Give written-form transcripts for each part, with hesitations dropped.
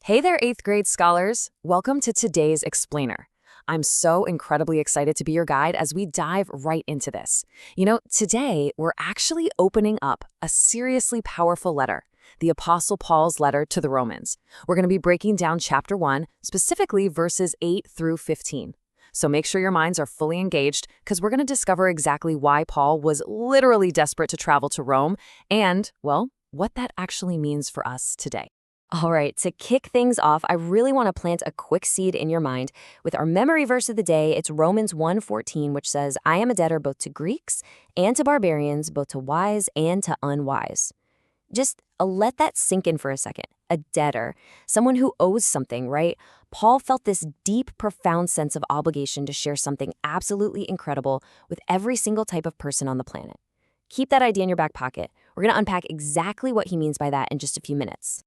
Hey there, 8th grade scholars. Welcome to today's Explainer. I'm so incredibly excited to be your guide as we dive right into this. Today we're actually opening up a seriously powerful letter, the Apostle Paul's letter to the Romans. We're going to be breaking down chapter 1, specifically verses 8 through 15. So make sure your minds are fully engaged because we're going to discover exactly why Paul was literally desperate to travel to Rome and, well, what that actually means for us today. All right, to kick things off, I really want to plant a quick seed in your mind. With our memory verse of the day, it's Romans 1:14, which says, I am a debtor both to Greeks and to barbarians, both to wise and to unwise. Just let that sink in for a second. A debtor, someone who owes something, right? Paul felt this deep, profound sense of obligation to share something absolutely incredible with every single type of person on the planet. Keep that idea in your back pocket. We're going to unpack exactly what he means by that in just a few minutes.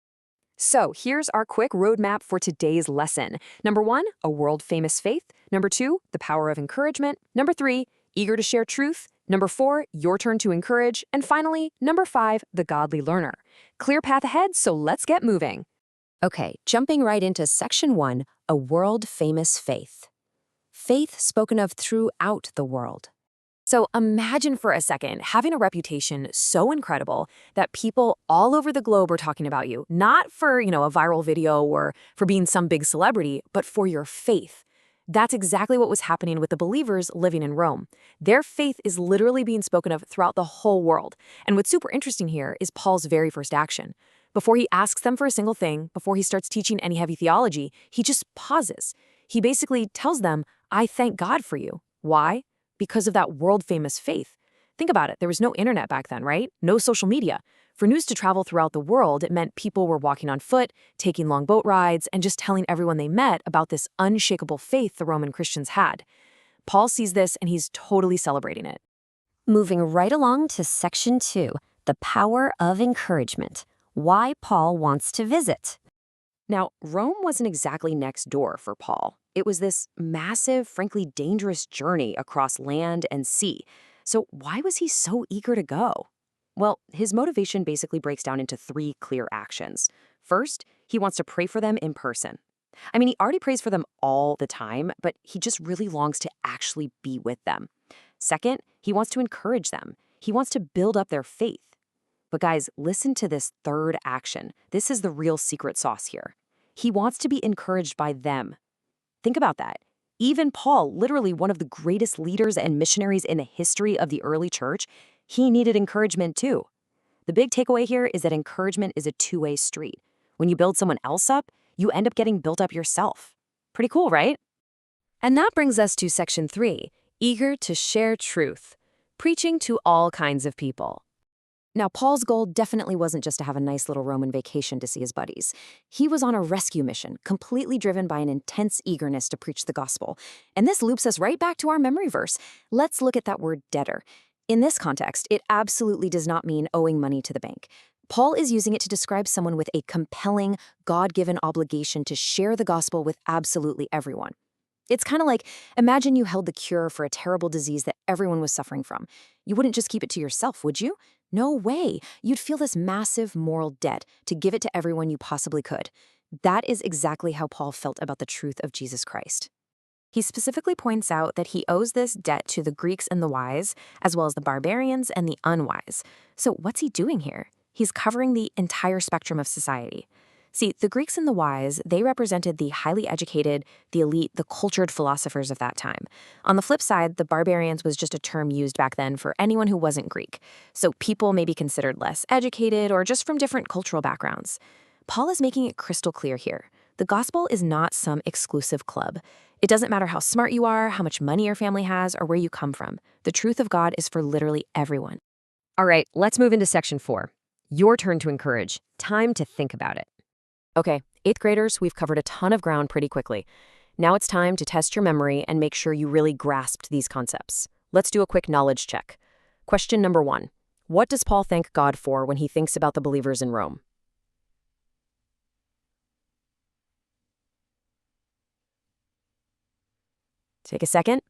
So here's our quick roadmap for today's lesson. Number 1, a world-famous faith. Number 2, the power of encouragement. Number 3, eager to share truth. Number 4, your turn to encourage. And finally, number 5, the godly learner. Clear path ahead, so let's get moving. Okay, jumping right into section 1, a world-famous faith. Faith spoken of throughout the world. So imagine for a second having a reputation so incredible that people all over the globe are talking about you, not for, a viral video or for being some big celebrity, but for your faith. That's exactly what was happening with the believers living in Rome. Their faith is literally being spoken of throughout the whole world. And what's super interesting here is Paul's very first action. Before he asks them for a single thing, before he starts teaching any heavy theology, he just pauses. He basically tells them, I thank God for you. Why? Because of that world-famous faith. Think about it. There was no internet back then, right? No social media. For news to travel throughout the world, it meant people were walking on foot, taking long boat rides, and just telling everyone they met about this unshakable faith the Roman Christians had. Paul sees this, and he's totally celebrating it. Moving right along to section 2, the power of encouragement. Why Paul wants to visit. Now, Rome wasn't exactly next door for Paul. It was this massive, frankly dangerous journey across land and sea. So why was he so eager to go? Well, his motivation basically breaks down into 3 clear actions. First, he wants to pray for them in person. He already prays for them all the time, but he just really longs to actually be with them. Second, he wants to encourage them. He wants to build up their faith. But guys, listen to this third action. This is the real secret sauce here. He wants to be encouraged by them. Think about that. Even Paul, literally one of the greatest leaders and missionaries in the history of the early church, he needed encouragement too. The big takeaway here is that encouragement is a two-way street. When you build someone else up, you end up getting built up yourself. Pretty cool, right? And that brings us to section 3, eager to share truth, preaching to all kinds of people. Now, Paul's goal definitely wasn't just to have a nice little Roman vacation to see his buddies. He was on a rescue mission, completely driven by an intense eagerness to preach the gospel. And this loops us right back to our memory verse. Let's look at that word debtor. In this context, it absolutely does not mean owing money to the bank. Paul is using it to describe someone with a compelling, God-given obligation to share the gospel with absolutely everyone. It's kind of like, imagine you held the cure for a terrible disease that everyone was suffering from. You wouldn't just keep it to yourself, would you? No way. You'd feel this massive moral debt to give it to everyone you possibly could. That is exactly how Paul felt about the truth of Jesus Christ. He specifically points out that he owes this debt to the Greeks and the wise, as well as the barbarians and the unwise. So what's he doing here? He's covering the entire spectrum of society. See, the Greeks and the wise, they represented the highly educated, the elite, the cultured philosophers of that time. On the flip side, the barbarians was just a term used back then for anyone who wasn't Greek. So people may be considered less educated or just from different cultural backgrounds. Paul is making it crystal clear here. The gospel is not some exclusive club. It doesn't matter how smart you are, how much money your family has, or where you come from. The truth of God is for literally everyone. All right, let's move into section 4. Your turn to encourage. Time to think about it. Okay, 8th graders, we've covered a ton of ground pretty quickly. Now it's time to test your memory and make sure you really grasped these concepts. Let's do a quick knowledge check. Question number 1. What does Paul thank God for when he thinks about the believers in Rome? Take a second.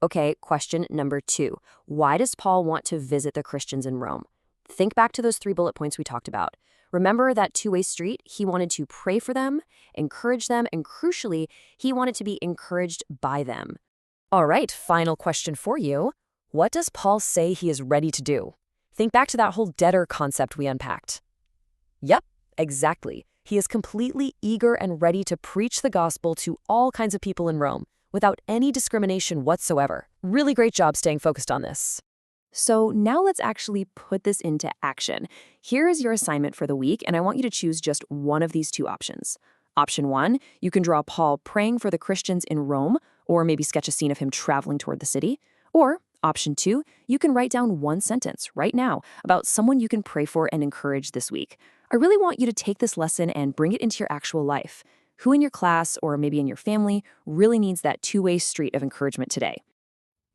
Okay, question number 2. Why does Paul want to visit the Christians in Rome? Think back to those 3 bullet points we talked about. Remember that two-way street? He wanted to pray for them, encourage them, and crucially, he wanted to be encouraged by them. All right, final question for you. What does Paul say he is ready to do? Think back to that whole debtor concept we unpacked. Yep, exactly. He is completely eager and ready to preach the gospel to all kinds of people in Rome without any discrimination whatsoever. Really great job staying focused on this. So now let's actually put this into action. Here is your assignment for the week, and I want you to choose just one of these 2 options. Option 1, you can draw Paul praying for the Christians in Rome, or maybe sketch a scene of him traveling toward the city. Or option 2, you can write down one sentence right now about someone you can pray for and encourage this week. I really want you to take this lesson and bring it into your actual life. Who in your class or maybe in your family really needs that two-way street of encouragement today?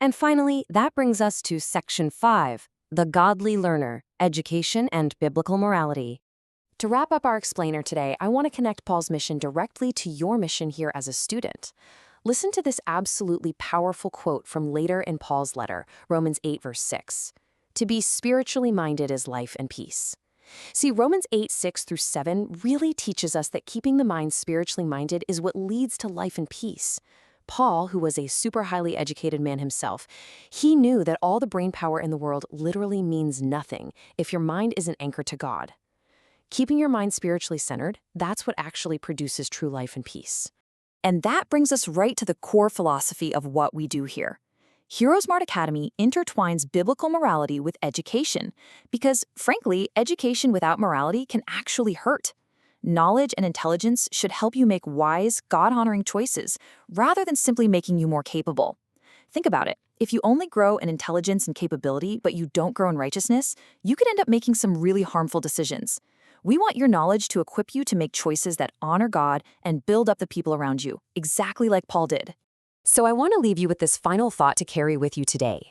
And finally, that brings us to Section 5, the Godly Learner, Education and Biblical Morality. To wrap up our explainer today, I want to connect Paul's mission directly to your mission here as a student. Listen to this absolutely powerful quote from later in Paul's letter, Romans 8, verse 6. To be spiritually minded is life and peace. See, Romans 8, 6 through 7 really teaches us that keeping the mind spiritually minded is what leads to life and peace. Paul, who was a super highly educated man himself, he knew that all the brain power in the world literally means nothing if your mind isn't anchored to God. Keeping your mind spiritually centered, that's what actually produces true life and peace. And that brings us right to the core philosophy of what we do here. HeroesMart Academy intertwines biblical morality with education because, frankly, education without morality can actually hurt. Knowledge and intelligence should help you make wise, God-honoring choices rather than simply making you more capable. Think about it. If you only grow in intelligence and capability, but you don't grow in righteousness, you could end up making some really harmful decisions. We want your knowledge to equip you to make choices that honor God and build up the people around you, exactly like Paul did. So I want to leave you with this final thought to carry with you today.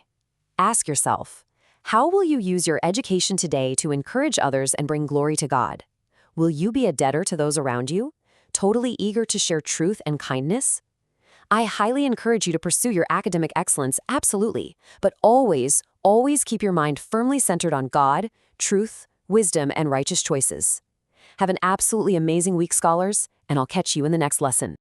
Ask yourself, how will you use your education today to encourage others and bring glory to God? Will you be a debtor to those around you, totally eager to share truth and kindness? I highly encourage you to pursue your academic excellence, absolutely, but always, always keep your mind firmly centered on God, truth, wisdom, and righteous choices. Have an absolutely amazing week, scholars, and I'll catch you in the next lesson.